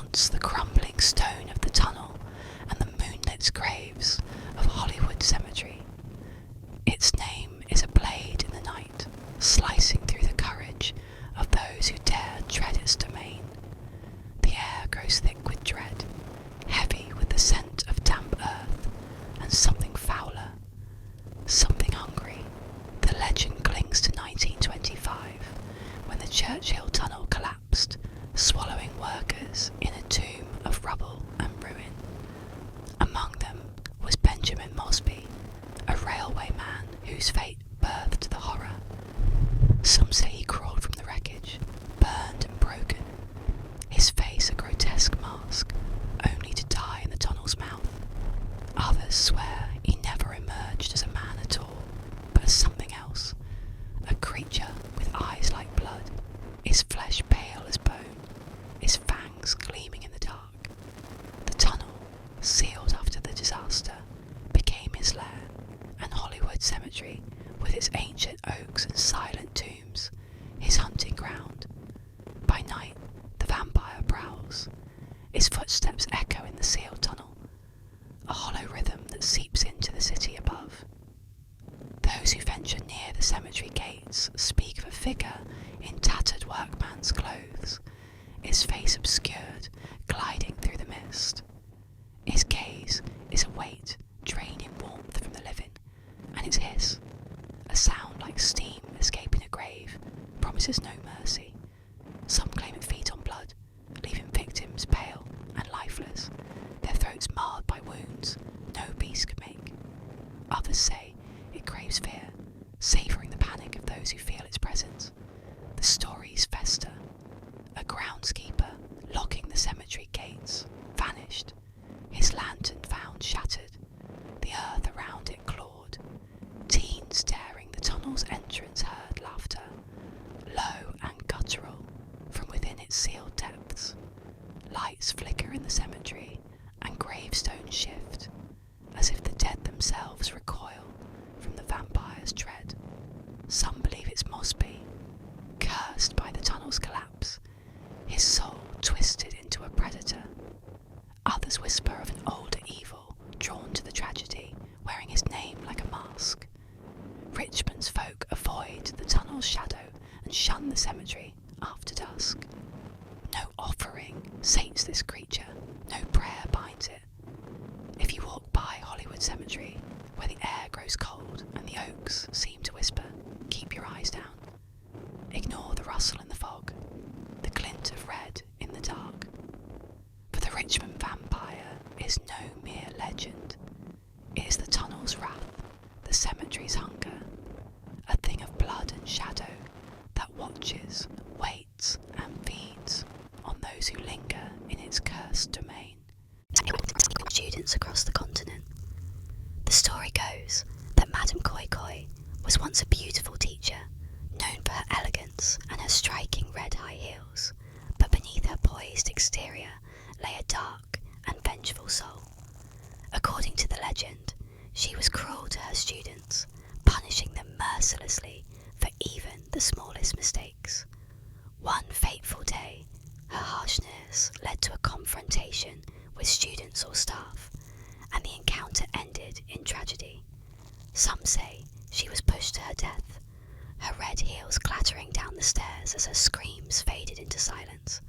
haunts the crumbling stone of the tunnel and the moonlit graves of Hollywood Cemetery. Its name is a blade in the night, slicing through the courage of those who dare tread its domain. The air grows thick with dread, heavy with the scent of damp earth, and something fouler, something hungry. The legend clings to 1925, when the Churchill Tunnel collapsed, swallowing workers in a tomb of rubble and ruin. Among them was Benjamin Mosby, a railway man whose fate birthed the horror. Some say he crawled from the wreckage, burned and broken, his face a grotesque mask, only to die in the tunnel's mouth. Others swear he never emerged as a man at all, but as something else, a creature with eyes like blood, his flesh pale as bone, his fangs gleaming in the dark. The tunnel, sealed after the disaster, became his lair, and Hollywood Cemetery, with its ancient oaks and silent tombs, his hunting ground. By night, the vampire prowls. His footsteps echo in the sealed tunnel, a hollow rhythm that seeps into the city above. Those who venture near the cemetery gates speak of a figure in tattered workman's clothes, his face obscured, gliding through the mist. His gaze is a weight draining warmth from the living, and its hiss, a sound like steam escaping a grave, promises no mercy. Some claim it feeds on blood, leaving victims pale and lifeless, their throats marred by wounds no beast could make. Others say it craves fear, savouring the panic of those who feel its presence. The stories fester. A groundskeeper, locking the cemetery gates, vanished, his lantern found shattered, the earth around it clawed. Teens daring the tunnel's entrance heard laughter, low and guttural, from within its sealed depths. Lights flicker in the cemetery, and gravestones shift, as if the dead themselves recoil from the vampire's tread. Some believe it's Mosby, cursed by the tunnel's collapse, his soul twisted into a predator. Others whisper of an older evil drawn to the tragedy, wearing his name like a mask. Richmond's folk avoid the tunnel's shadow and shun the cemetery after dusk. No offering sates this creature, no prayer binds it. If you walk by Hollywood Cemetery, where the air grows cold and the oaks seem to whisper, keep your eyes down. Ignore the rustle in the fog, the glint of red in the dark. For the Richmond vampire is no mere legend. It is the tunnel's wrath, the cemetery's hunger, a thing of blood and shadow that watches, waits, and feeds on those who linger in its cursed domain. Students across the continent. The story goes that Madame Koi Koi was once a beautiful teacher, known for her elegance and her striking red high heels, but beneath her poised exterior lay a dark and vengeful soul. According to the legend, she was cruel to her students, punishing them mercilessly for even the smallest mistakes. One fateful day, her harshness led to a confrontation with students or staff, and the encounter ended in tragedy. Some say she was pushed to her death, her red heels clattering down the stairs as her screams faded into silence.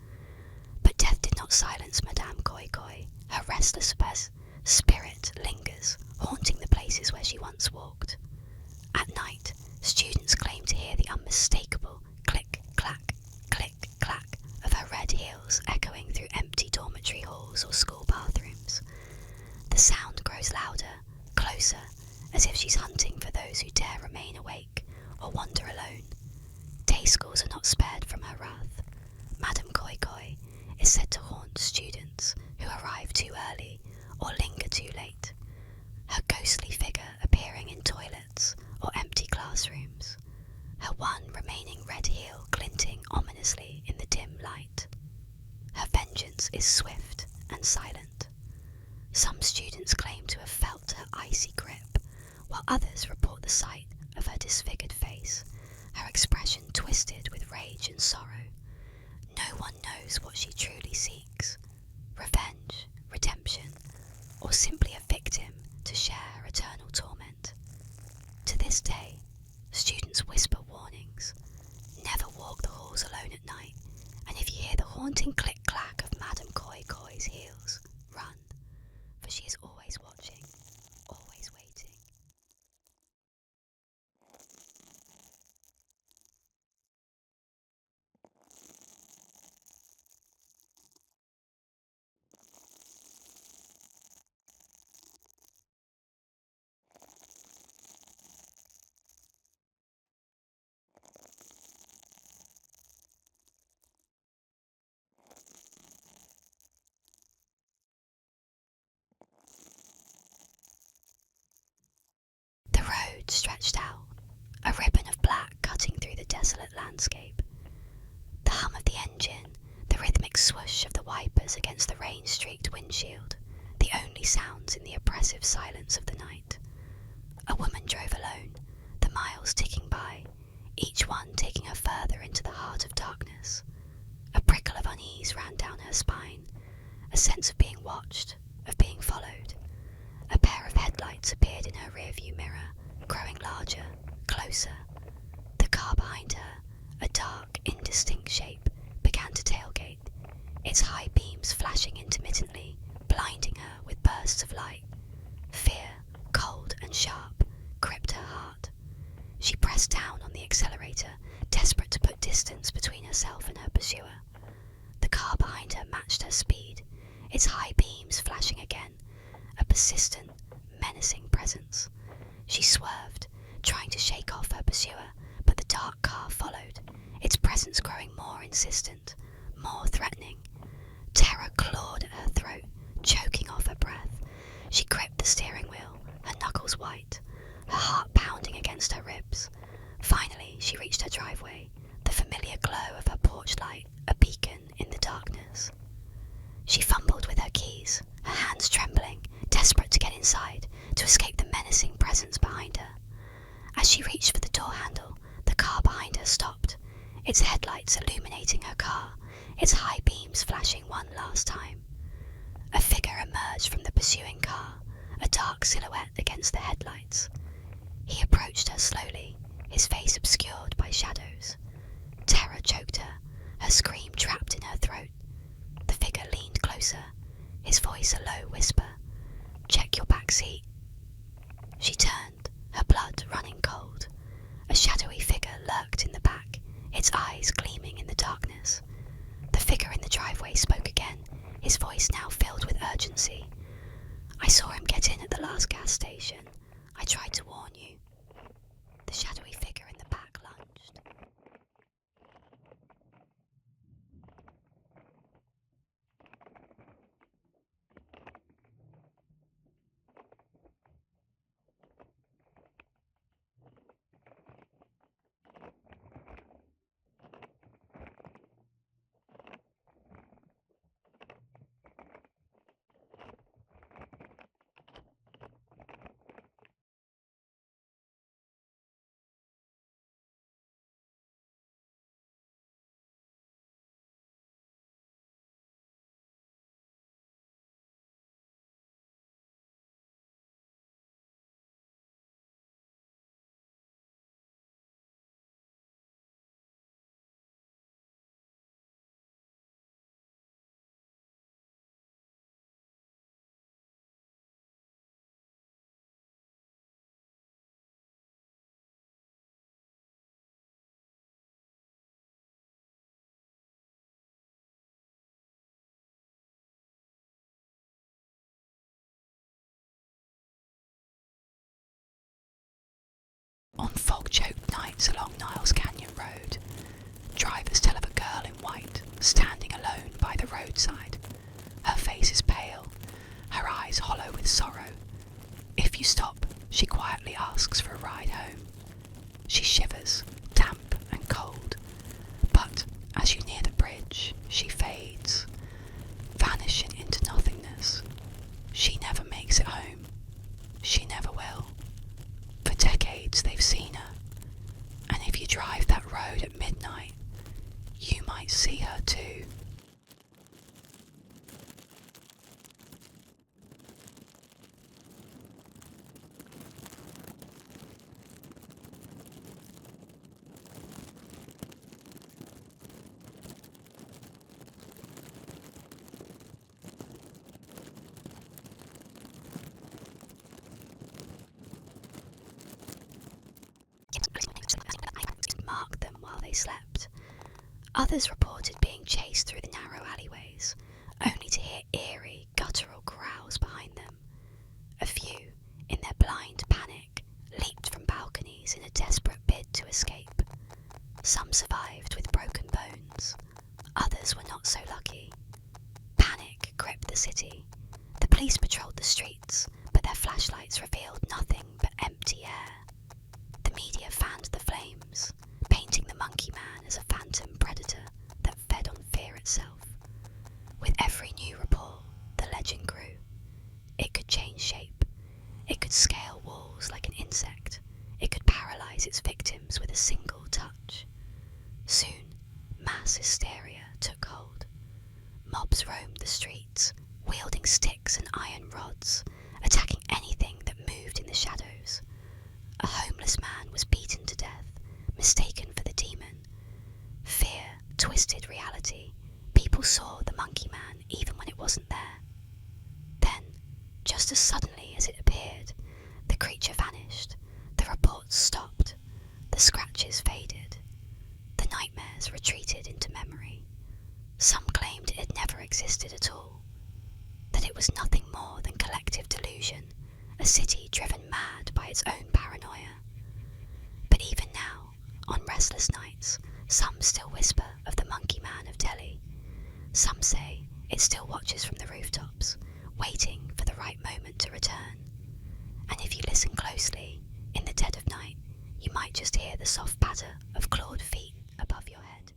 But death did not silence Madame Koi Koi. Her restless spirit lingers, haunting the places where she once walked. At night, students claim to hear the unmistakable click-clack, click-clack of her red heels echoing through empty dormitory halls or school bathrooms. The sound grows louder, closer, as if she's hunting for those who dare remain awake or wander alone. Day schools are not spared from her wrath. Madame Koi Koi is said to haunt students who arrive too early or linger too late, her ghostly figure appearing in toilets or empty classrooms, her one remaining red heel glinting ominously in the dim light. Her vengeance is swift and silent. Some students claim to have felt her icy grip, while others report the sight of her disfigured face, her expression twisted with rage and sorrow. No one knows what she truly seeks, swoosh of the wipers against the rain-streaked windshield, the only sounds in the oppressive silence of the night. A woman drove alone, the miles ticking by, each one taking her further into the heart of darkness. A prickle of unease ran down her spine, a sense of being watched, of being followed. A pair of headlights appeared in her rearview mirror, growing larger, closer. The car behind her, a dark, indistinct shape, began to tailgate, its high beams flashing intermittently, blinding her with bursts of light. Fear, cold and sharp, gripped her heart. She pressed down on the accelerator, desperate to put distance between herself and her pursuer. The car behind her matched her speed, its high beams flashing again, a persistent, menacing presence. She swerved, trying to shake off her pursuer, but the dark car followed, its presence growing more insistent, more threatening. Terror clawed at her throat, choking off her breath. She gripped the steering wheel, her knuckles white, her heart pounding against her ribs. Finally, she reached her driveway, the familiar glow of her porch light a beacon in the darkness. She fumbled with her keys, her hands trembling, desperate to get inside, to escape the menacing presence behind her. As she reached for the door handle, the car behind her stopped, its headlights illuminating her car, its high beams flashing one last time. A figure emerged from the pursuing car, a dark silhouette against the headlights. He approached her slowly, his face obscured by shadows. Terror choked her, her scream trapped in her throat. The figure leaned closer, his voice a low whisper. "Check your back seat." She turned, her blood running cold. A shadowy figure lurked in the back, its eyes gleaming in the darkness. The figure in the driveway spoke again, his voice now filled with urgency. "I saw him get in at the last gas station. I tried to warn you." The shadowy figure in the back lunged. On fog-choked nights along Niles Canyon Road, drivers tell of a girl in white standing alone by the roadside. Her face is pale, her eyes hollow with sorrow. If you stop, she quietly asks for a ride home. She shivers, damp and cold, but as you near the bridge, she fades, vanishing into nothingness. She never makes it home. She never will. For decades they've seen her, and if you drive that road at midnight, you might see her too. Marked them while they slept. Others reported being chased through the narrow alleyways, only to hear eerie, guttural growls behind them. A few, in their blind panic, leaped from balconies in a desperate bid to escape. Some survived with broken bones. Others were not so lucky. Panic gripped the city. The police patrolled the streets, but their flashlights revealed nothing but empty air. The media fanned the flames, painting the monkey man as a phantom predator that fed on fear itself. mobs roamed the streets, wielding sticks and iron rods, attacking anything that moved in the shadows. A homeless man was beaten to death, mistaken for the demon. Fear twisted reality. People saw the monkey man even when it wasn't there. Then, just as suddenly as it appeared, the creature vanished. The reports stopped. The scratches faded. The nightmares retreated into memory. Some claimed it had never existed at all, that it was nothing more than collective delusion, a city driven mad by its own paranoia. But even now, on restless nights, some still whisper of the monkey man of Delhi. Some say it still watches from the rooftops, waiting for the right moment to return. And if you listen closely, in the dead of night, you might just hear the soft patter of clawed feet above your head.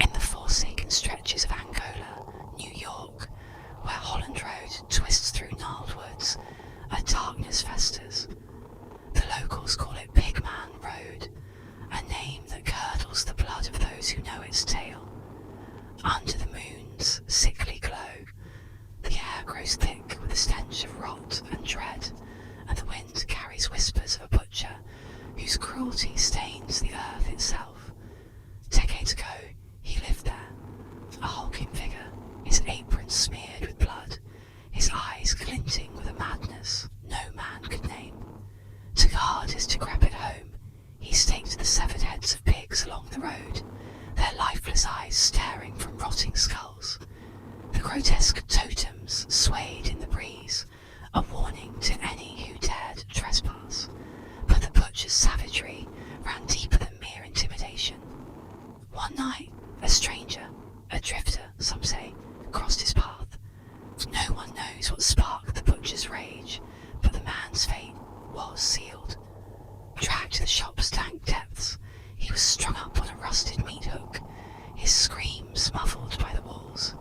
In the forsaken stretches of Angola, New York, where Holland Road twists through gnarled woods, a darkness festers. The locals call it Pigman Road, a name that curdles the blood of those who know its tale. Under the moon's sickly glow, the air grows thick with the stench of rot and dread, and the wind carries whispers of a butcher whose cruelty stains the earth itself. Decades ago, he lived there, a hulking figure, his apron smeared with blood, his eyes glinting with a madness no man could name. To guard his decrepit home, he staked the severed heads of pigs along the road, their lifeless eyes staring from rotting skulls. The grotesque totems swayed in the breeze, a warning to any who dared trespass. But the butcher's savagery ran deeper than mere intimidation. One night, a stranger, a drifter, some say, crossed his path. No one knows what sparked the butcher's rage, but the man's fate was sealed. Dragged to the shop's dank depths, he was strung up on a rusted meat hook, his screams muffled by the walls,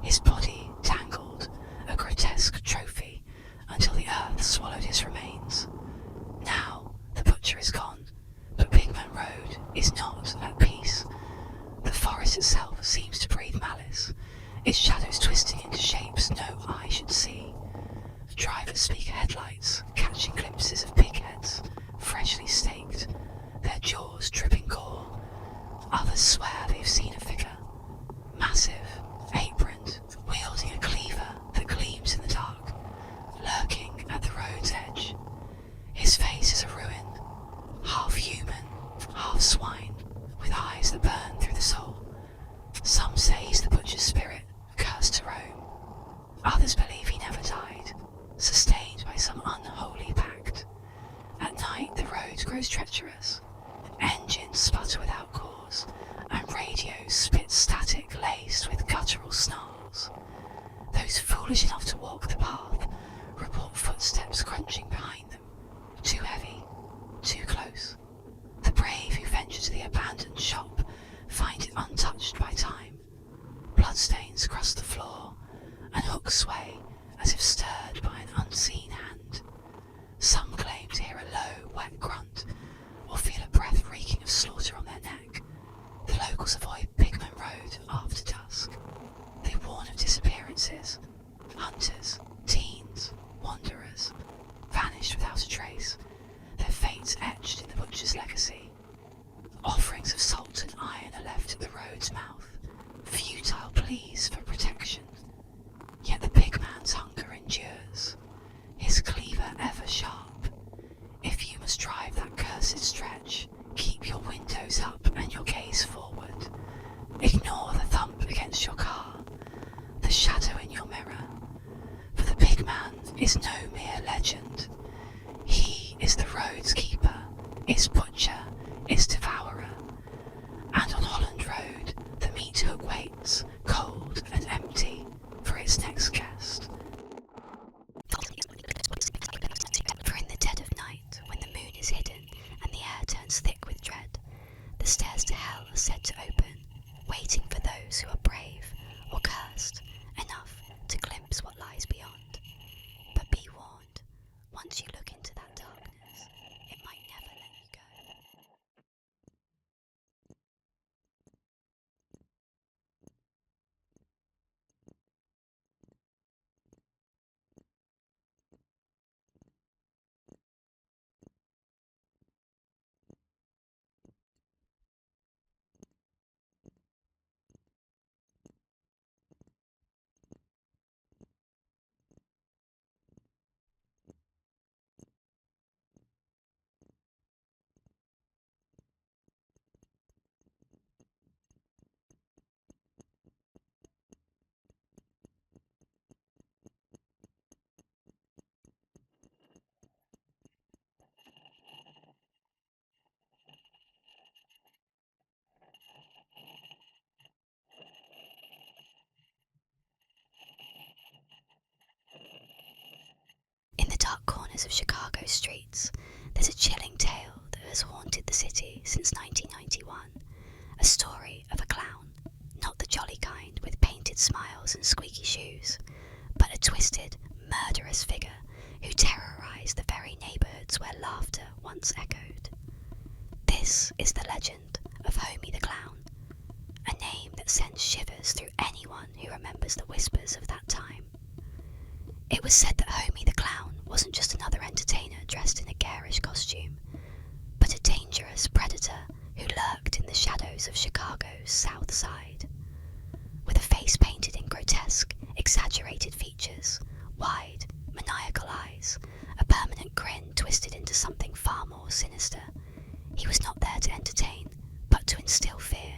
his body tangled, a grotesque trophy, until the earth swallowed his remains. Now the butcher is gone, but Pigman Road is not at peace. The forest itself seems to breathe malice, its shadows twisting into shapes no eye should see. Drivers speak of headlights, catching glimpses of pig heads, grows treacherous, engines sputter without cause, and radios spit static laced with guttural snarls. Those foolish enough to walk the path report footsteps crunching behind them, too heavy, too close. The brave who venture to the abandoned shop find it untouched by time. Bloodstains cross the floor, and hooks sway as if stirred by an unseen hand. Some claim to hear a low, wet grunt, or feel a breath reeking of slaughter on their neck. The locals avoid Pigman Road after dusk. They warn of disappearances, hunters, teens, wanderers, vanished without a trace, their fates etched in the butcher's legacy. Offerings of salt and iron are left at the road's mouth, futile pleas for protection. Yet the big man's hunger endures, his cleaver ever sharp. If you must drive that cursed stretch, keep your windows up and your gaze forward. Ignore the thump against your car, the shadow in your mirror. For the big man is no mere legend. He is the road's keeper, its butcher, its devourer. And on Holland Road, the meat hook waits, cold and empty, for its next guest. For in the dead of night, when the moon is hidden and the air turns thick with dread, the stairs to hell are said to open, waiting for those who are brave or cursed enough to glimpse what lies beyond. But be warned, once you look into that darkness, it might never let you go. In the dark corners of Chicago's streets, there's a chilling tale that has haunted the city since 1991. A story of a clown, not the jolly kind with painted smiles and squeaky shoes, but a twisted, murderous figure who terrorized the very neighborhoods where laughter once echoed. This is the legend of Homie the Clown, a name that sends shivers through anyone who remembers the whispers of that time. It was said that Homie the Clown wasn't just another entertainer dressed in a garish costume, but a dangerous predator who lurked in the shadows of Chicago's South Side. With a face painted in grotesque, exaggerated features, wide, maniacal eyes, a permanent grin twisted into something far more sinister, he was not there to entertain, but to instill fear.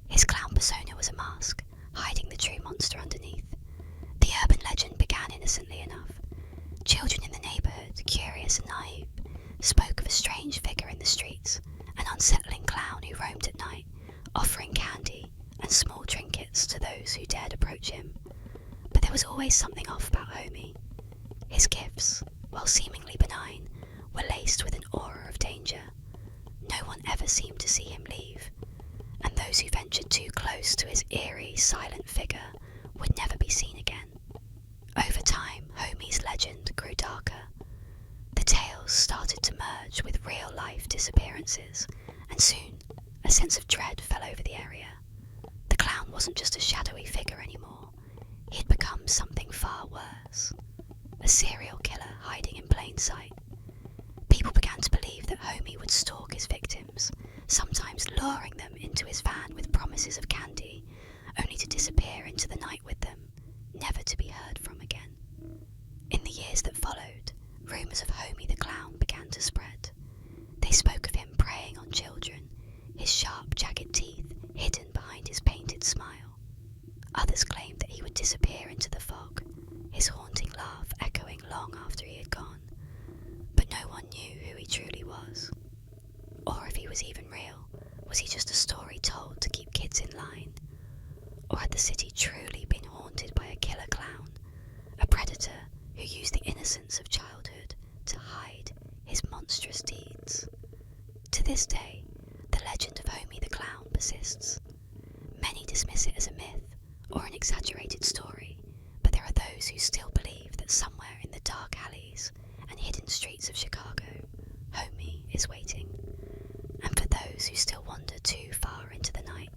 His clown persona was a mask, hiding the true monster underneath. The urban legend began innocently enough. Children in the neighborhood, curious and naive, spoke of a strange figure in the streets, an unsettling clown who roamed at night, offering candy and small trinkets to those who dared approach him. But there was always something off about Homie. His gifts, while seemingly benign, were laced with an aura of danger. No one ever seemed to see him leave, and those who ventured too close to his eerie, silent figure would never be seen again. Over time, Homie's legend grew darker. The tales started to merge with real-life disappearances, and soon a sense of dread fell over the area. The clown wasn't just a shadowy figure anymore. He had become something far worse. A serial killer hiding in plain sight. People began to believe that Homie would stalk his victims, sometimes luring them into his van with promises of candy, only to disappear into the night with them, never to be heard from again. In the years that followed, rumours of Homie the Clown began to spread. They spoke of him preying on children, his sharp, jagged teeth hidden behind his painted smile. Others claimed that he would disappear into the fog, his haunting laugh echoing long after he had gone. But no one knew who he truly was. this day, the legend of Homie the Clown persists. Many dismiss it as a myth or an exaggerated story, but there are those who still believe that somewhere in the dark alleys and hidden streets of Chicago, Homie is waiting. And for those who still wander too far into the night,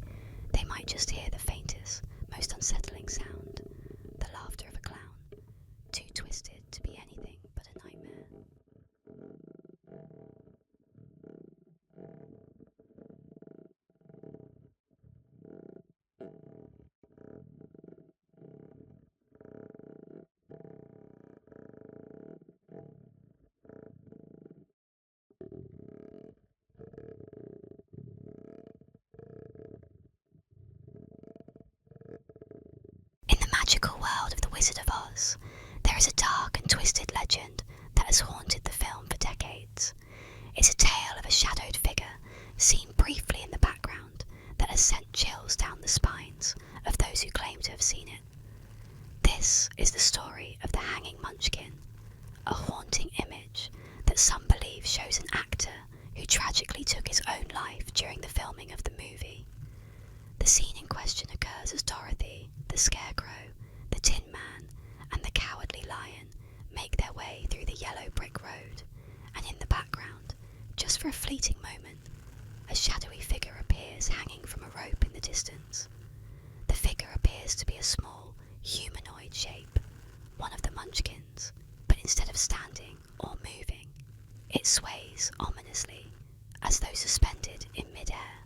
they might just hear the faintest, most unsettling sound, the laughter of a clown, too twisted to be anything but a nightmare. In the magical world of the Wizard of Oz, there is a dark and twisted legend that has haunted the film for decades. It's a tale of a shadowed figure seen briefly in the background that has sent chills down the spines of those who claim to have seen it. This is the story of the Hanging Munchkin, a haunting image that some believe shows an actor who tragically took his own life during the filming of the movie. The scene in question occurs as Dorothy, the Scarecrow, the Tin Man, and the Cowardly Lion make their way through the yellow brick road, and in the background, just for a fleeting moment, a shadowy figure appears hanging from a rope in the distance. The figure appears to be a small, humanoid shape, one of the Munchkins, but instead of standing or moving, it sways ominously as though suspended in mid-air.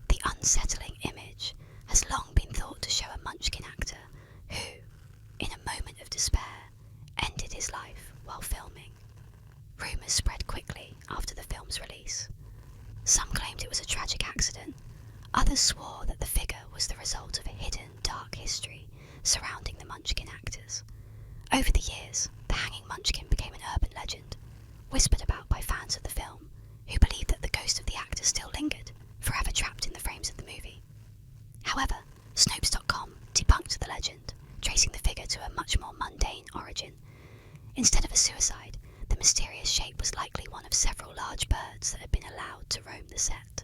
The unsettling image has long been thought to show a Munchkin actor who, in a moment of despair, ended his life while filming. Rumours spread quickly after the film's release. Some claimed it was a tragic accident. Others swore that the figure was the result of a hidden, dark history surrounding the Munchkin actors. Over the years, the Hanging Munchkin became an urban legend, whispered about by fans of the film, who believed that the ghost of the actor still lingered, forever trapped in the frames of the movie. However, Snopes.com debunked the legend, tracing the figure to a much more mundane origin. Instead of a suicide, the mysterious shape was likely one of several large birds that had been allowed to roam the set.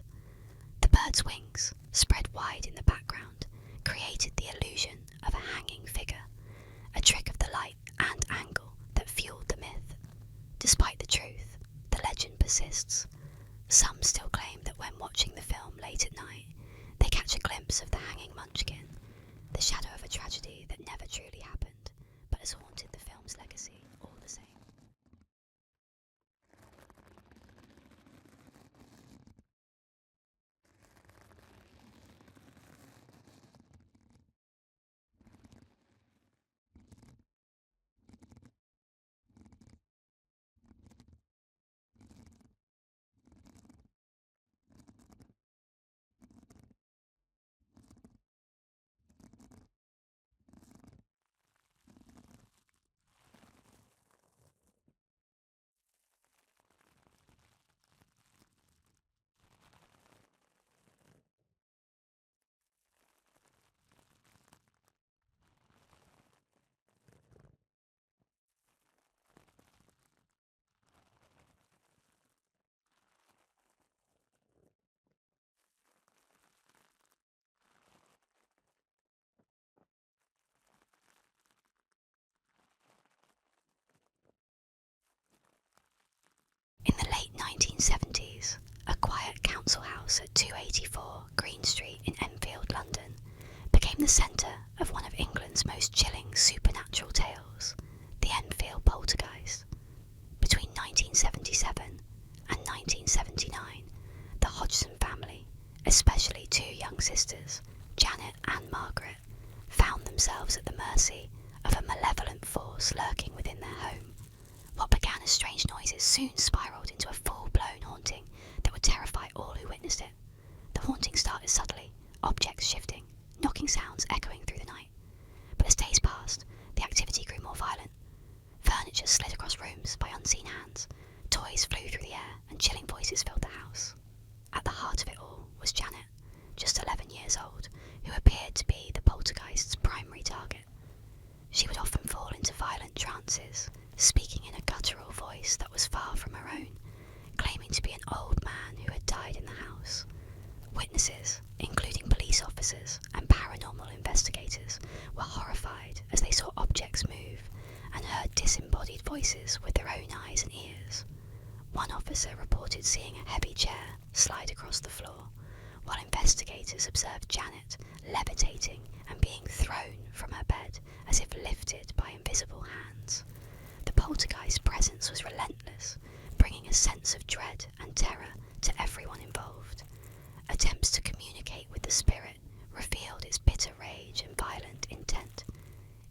The bird's wings, spread wide in the background, created the illusion of a hanging figure, a trick of the light and angle that fueled the myth. Despite the truth, the legend persists. Some still claim that when watching the film late at night, they catch a glimpse of the Hanging Munchkin, the shadow of a tragedy that never truly happened, but has haunted the film's legacy all the same. In the late 1970s, a quiet council house at 284 Green Street in Enfield, London, became the centre of one of England's most chilling supernatural tales, the Enfield Poltergeist. Between 1977 and 1979, the Hodgson family, especially two young sisters, Janet and Margaret, found themselves at the mercy of a malevolent force lurking within their home. What began as strange noises soon spiralled into a full-blown haunting that would terrify all who witnessed it. The haunting started subtly, objects shifting, knocking sounds echoing through the night. But as days passed, the activity grew more violent. Furniture slid across rooms by unseen hands, toys flew through the air, and chilling voices filled the house. At the heart of it all was Janet, just 11 years old, who appeared to be the poltergeist's primary target. She would often fall into violent trances, speaking in a guttural voice that was far from her own, Witnesses, including police officers and paranormal investigators, were horrified as they saw objects move and heard disembodied voices with their own eyes and ears. One officer reported seeing a heavy chair slide across the floor, while investigators observed Janet levitating and being thrown from her bed as if lifted by invisible hands. The poltergeist presence was relentless, bringing a sense of dread and terror to everyone involved. Attempts to communicate with the spirit revealed its bitter rage and violent intent.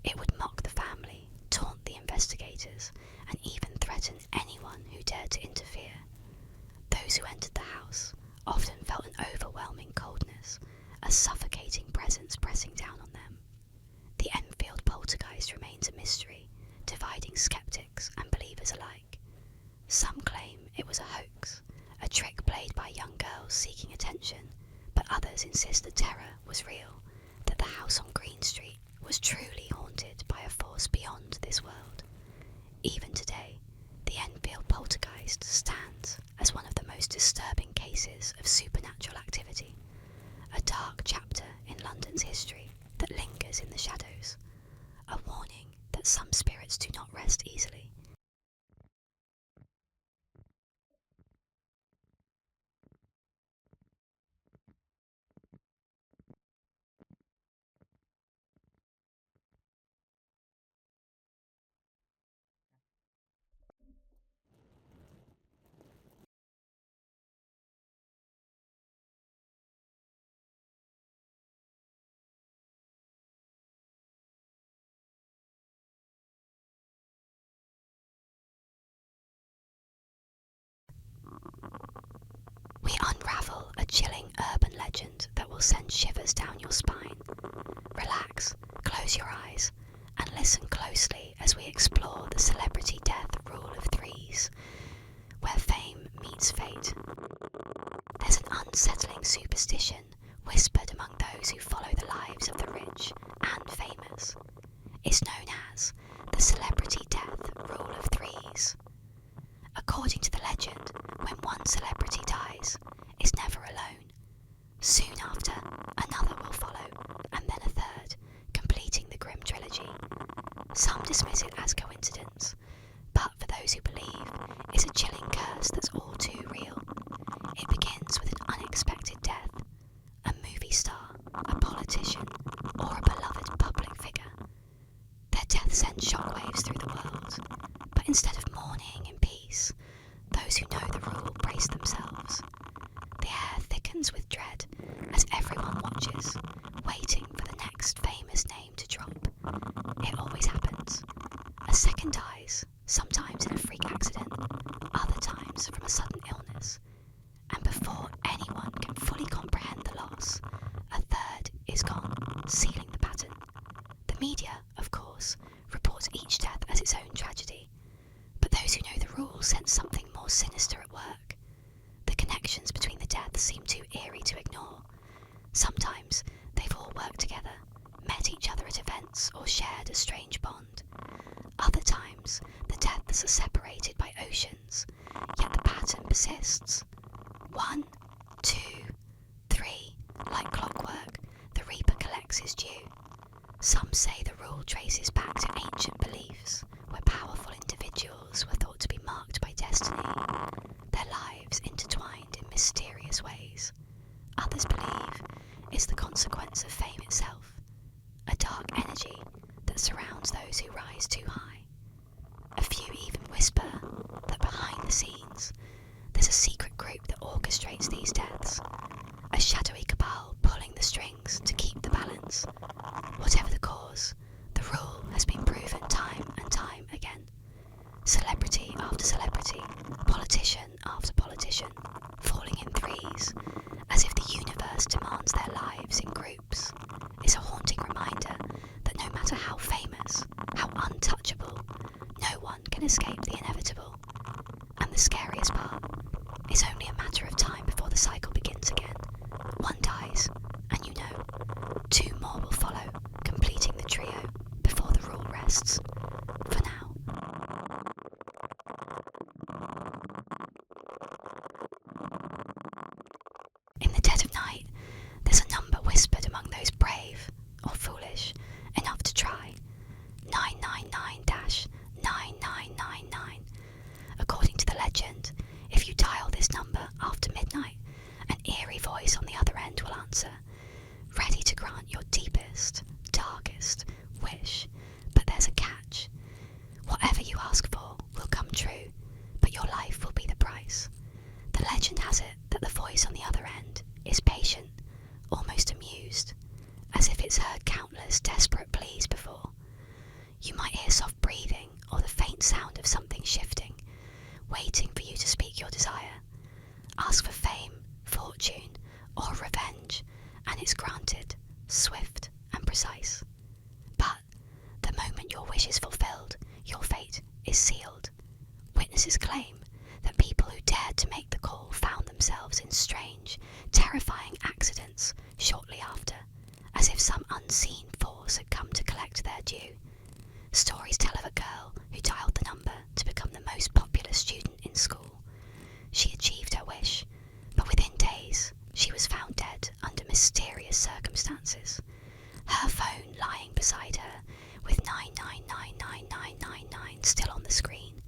It would mock the family, taunt the investigators, and even threaten anyone who dared to interfere. Those who entered the house often felt an overwhelming coldness, a suffocating presence pressing down on them. The Enfield poltergeist remains a mystery, dividing skeptics and believers alike. Some claim it was a hoax, a trick played by young girls seeking attention, but others insist the terror was real, that the house on Green Street was truly haunted by a force beyond this world. Even today, the Enfield poltergeist stands as one of the most disturbing cases of supernatural activity, a dark chapter in London's history that lingers in the shadows, a warning that some spirits do not rest easily. We unravel a chilling urban legend that will send shivers down your spine. Relax, close your eyes, and listen closely as we explore the celebrity death rule of threes, where fame meets fate. There's an unsettling superstition whispered among those who follow the lives of the rich and famous. It's known as the celebrity death rule of threes. According to the legend, when one celebrity dies, it's never alone. Soon after, another will follow, and then a third, completing the grim trilogy. Some dismiss it as coincidence, but for those who believe, it's a chilling curse that's all too real. It begins with an unexpected death, a movie star, a politician, or a beloved public figure. Their death sends shockwaves through the world, but instead of mourning in peace, those who know the rule brace themselves. The air thickens with dread as everyone watches, waiting for the next famous name to drop. It always happens. A second dies, sometimes in a freak accident, other times from a sudden illness. And before anyone can fully comprehend the loss, a third is gone, sealing the pattern. The media, of course, reports each death as its own tragedy, but those who know the rules sense something more sinister at work. The connections between the deaths seem too eerie to ignore. Sometimes they've all worked together, met each other at events, or shared a strange bond. Other times, the deaths are separated by oceans, yet the pattern persists. 1, 2, 3, like clockwork, the reaper collects his due. Some say the rule traces back to ancient beliefs, where powerful individuals were thought to be marked by destiny, their lives intertwined in mysterious ways. Others believe it's the consequence of fame itself, a dark energy that surrounds those who rise too high. A few even whisper that behind the scenes, there's a secret group that orchestrates these deaths, a shadowy cabal pulling the strings to keep the balance. Whatever the cause, the rule has been proven time and time again. Celebrity after celebrity, politician after politician, falling in threes, as if the universe demands their lives in groups, is a haunting reminder that no matter how famous, how untouchable, no one can escape the inevitable. And the scariest part, it's only a matter of time before the cycle begins again. One dies, and you know, two more will follow, completing the trio before the rule rests. For now. In the dead of night, there's a number whispered among those brave, or foolish, enough to try. 999-9999. According to the legend, if you dial this number after midnight, an eerie voice on the other end will answer, ready to grant your deepest, darkest wish. But there's a catch. Whatever you ask for will come true, but your life will be the price. The legend has it that the voice on the other end is patient, almost amused, as if it's heard countless desperate pleas before. You might hear soft breathing or the faint sound of something shifting, waiting for you to speak your desire. Ask for fame, fortune, or revenge, and it's granted, swift and precise. But the moment your wish is fulfilled, your fate is sealed. Witnesses claim that people who dared to make the call found themselves in strange, terrifying accidents shortly after, as if some unseen force had come to collect their due. Stories tell of a girl who dialed the number to become the most popular student in school. She achieved her wish, but within days she was found dead under mysterious circumstances. Her phone lying beside her with 9999999 still on the screen.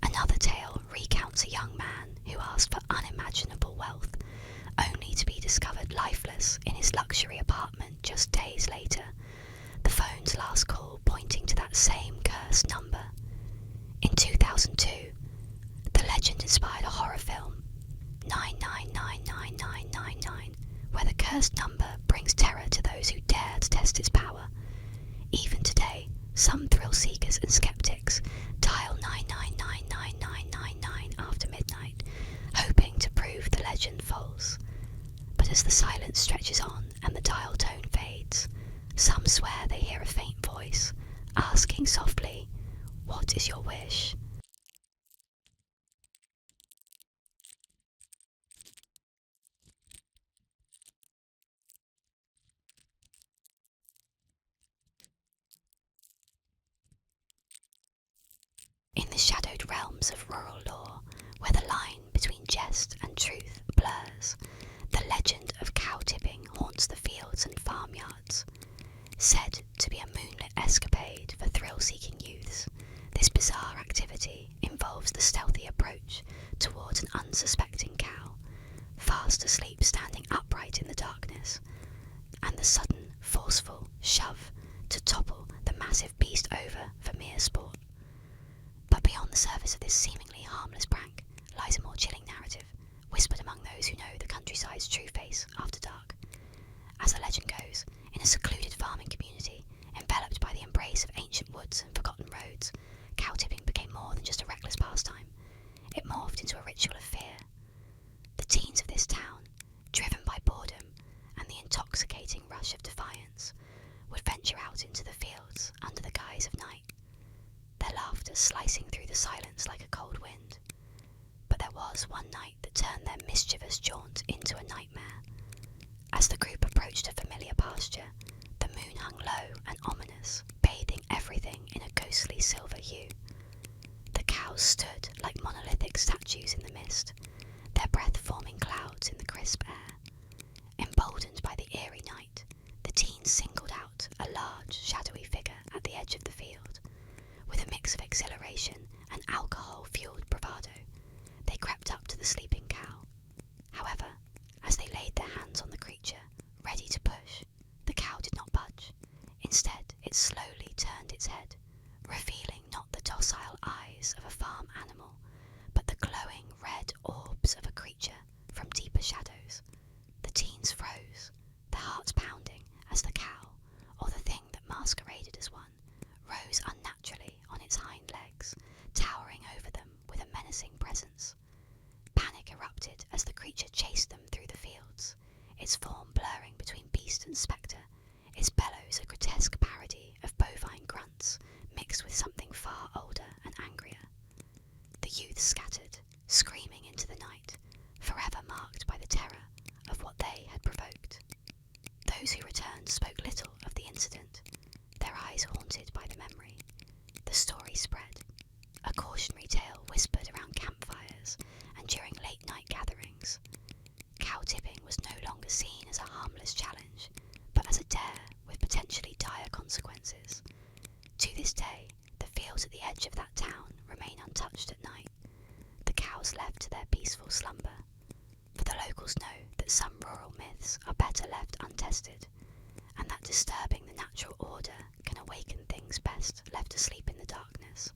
Another tale recounts a young man who asked for unimaginable wealth, only to be discovered lifeless in his luxury apartment just days later. The phone's last call pointing to that same cursed number. In 2002, the legend inspired a horror film, 9999999, where the cursed number brings terror to those who dare to test its power. Even today, some thrill seekers and skeptics dial 9999999 after midnight, hoping to prove the legend false. But as the silence stretches on and the dial tone fades, some swear they hear a faint voice, asking softly, "What is your wish?" In the shadowed realms of rural lore, where the line between jest and truth blurs, the legend of cow tipping haunts the fields and farmyards. Said to be a moonlit escapade for thrill-seeking youths, this bizarre activity involves the stealthy approach towards an unsuspecting cow, fast asleep standing upright in the darkness, and the sudden, forceful shove to topple the massive beast over for mere sport. But beyond the surface of this seemingly harmless prank lies a more chilling narrative, whispered among those who know the countryside's true face after dark. As the legend goes, in a secluded farming community, enveloped by the embrace of ancient woods and forgotten roads, cow tipping became more than just a reckless pastime. It morphed into a ritual of fear. The teens of this town, driven by boredom and the intoxicating rush of defiance, would venture out into the fields under the guise of night, their laughter slicing through the silence like a cold wind. But there was one night that turned their mischievous jaunt into a nightmare. As the group approached a familiar pasture, the moon hung low and ominous, bathing everything in a ghostly silver hue. The cows stood like monolithic statues in the mist, their breath forming clouds in the crisp air. Emboldened by the eerie night, the teens singled out a large, shadowy figure at the edge of the field. With a mix of exhilaration and alcohol-fueled bravado, they crept up to the sleeping cow. However, as they laid their hands on the creature, ready to push, the cow did not budge. Instead, it slowly turned its head, revealing not the docile eyes of a farm animal, but the glowing red orbs of a creature from deeper shadows. The teens froze, their hearts pounding as the cow, or the thing that masqueraded as one, rose unnaturally on its hind legs, towering over them with a menacing presence. Panic erupted as the creature chased them through the fields, its form blurring between beast and spectre, its bellows a grotesque parody of bovine grunts mixed with something far older and angrier. The youths scattered, screaming into the night, forever marked by the terror of what they had provoked. Those who returned spoke little of the incident, their eyes haunted by the memory. The story spread, a cautionary tale whispered around campfires and during late-night gatherings, never seen as a harmless challenge, but as a dare with potentially dire consequences. To this day, the fields at the edge of that town remain untouched at night, the cows left to their peaceful slumber. For the locals know that some rural myths are better left untested, and that disturbing the natural order can awaken things best left asleep in the darkness.